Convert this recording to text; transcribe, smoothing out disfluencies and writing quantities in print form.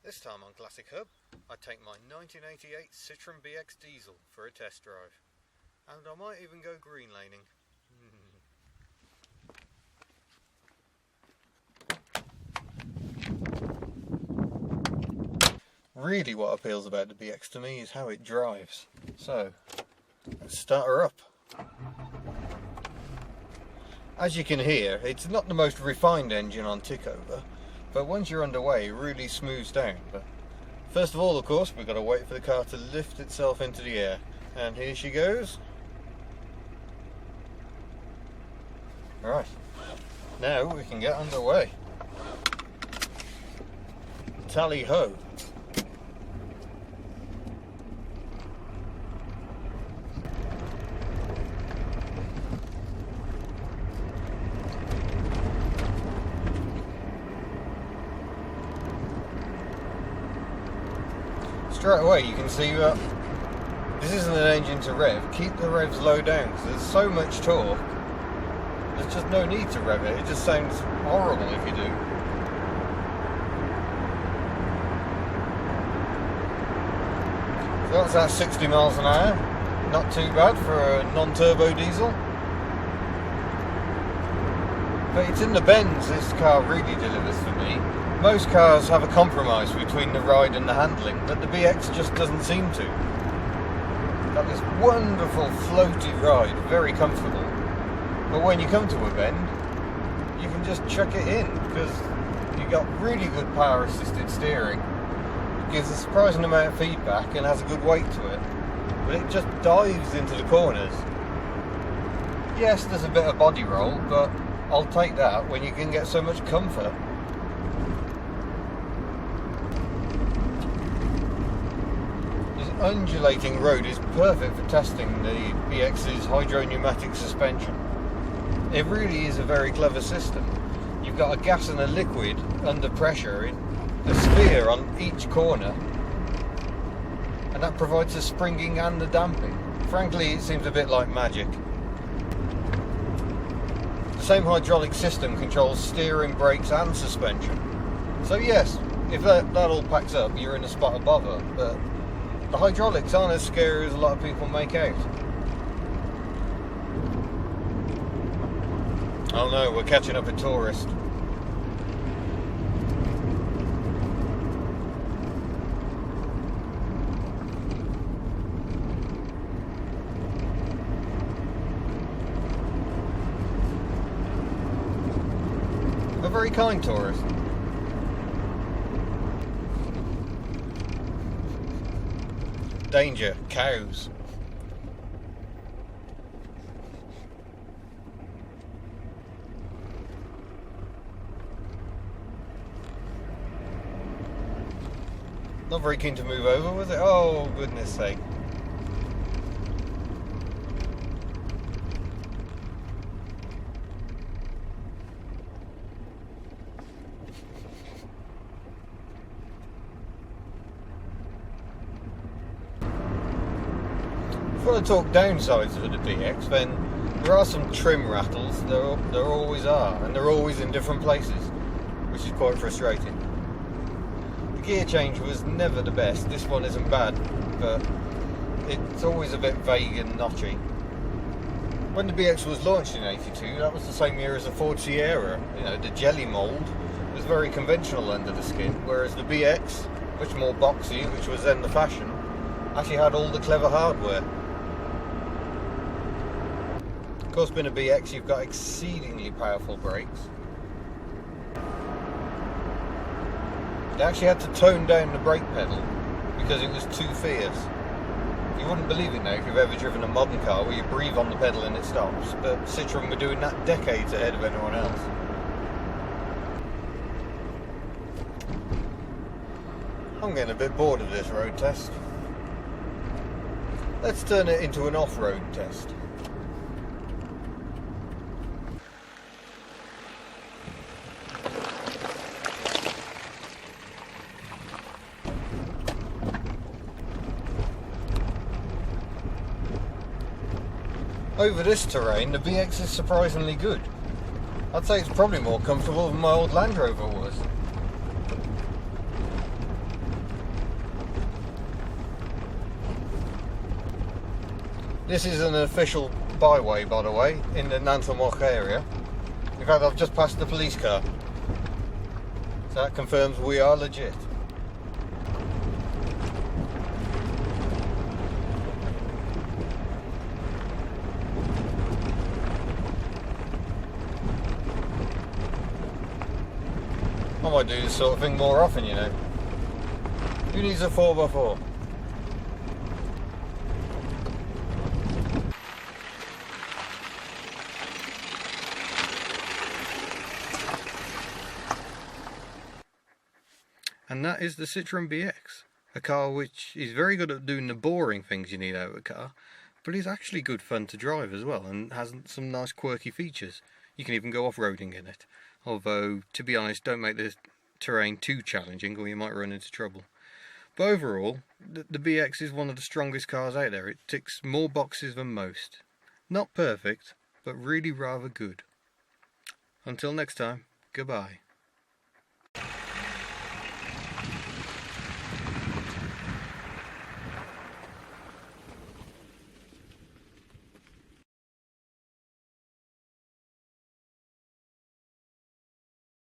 This time on Classic Hub, I take my 1988 Citroen BX diesel for a test drive. And I might even go green laning. Really what appeals about the BX to me is how it drives. So, let's start her up. As you can hear, it's not the most refined engine on tickover, but once you're underway it really smooths down. But first of all, of course, we've got to wait for the car to lift itself into the air. And here she goes. Right, now we can get underway. Tally ho! Straight away you can see that this isn't an engine to rev. Keep the revs low down because there's so much torque. There's just no need to rev it. It just sounds horrible if you do. So that's at 60 miles an hour. Not too bad for a non-turbo diesel. But it's in the bends this car really delivers for me. Most cars have a compromise between the ride and the handling, but the BX just doesn't seem to. Got this wonderful floaty ride, very comfortable. But when you come to a bend, you can just chuck it in because you've got really good power assisted steering. It gives a surprising amount of feedback and has a good weight to it. But it just dives into the corners. Yes, there's a bit of body roll, but I'll take that when you can get so much comfort. Undulating road is perfect for testing the BX's hydro-pneumatic suspension. It really is a very clever system. You've got a gas and a liquid under pressure in a sphere on each corner, and that provides the springing and the damping. Frankly, it seems a bit like magic. The same hydraulic system controls steering, brakes and suspension. So yes, if that all packs up, you're in a spot of bother, but the hydraulics aren't as scary as a lot of people make out. Oh no, we're catching up a tourist. A very kind tourist. Danger, cows. Not very keen to move over, was it? Oh, goodness sake. If I want to talk downsides of the BX, then there are some trim rattles. There always are, and they're always in different places, which is quite frustrating. The gear change was never the best. This one isn't bad, but it's always a bit vague and notchy. When the BX was launched in '82, that was the same year as the Ford Sierra. You know, the jelly mould was very conventional under the skin, whereas the BX, much more boxy, which was then the fashion, actually had all the clever hardware. Of course, being a BX, you've got exceedingly powerful brakes. They actually had to tone down the brake pedal because it was too fierce. You wouldn't believe it now if you've ever driven a modern car where you breathe on the pedal and it stops, but Citroen were doing that decades ahead of anyone else. I'm getting a bit bored of this road test. Let's turn it into an off-road test. Over this terrain, the BX is surprisingly good. I'd say it's probably more comfortable than my old Land Rover was. This is an official byway, by the way, in the Nantamoch area. In fact, I've just passed the police car. So that confirms we are legit. I might do this sort of thing more often, you know. Who needs a 4x4? And that is the Citroen BX, a car which is very good at doing the boring things you need out of a car, but is actually good fun to drive as well, and has some nice quirky features. You can even go off-roading in it, although, to be honest, don't make the terrain too challenging or you might run into trouble. But overall, the BX is one of the strongest cars out there. It ticks more boxes than most. Not perfect, but really rather good. Until next time, goodbye.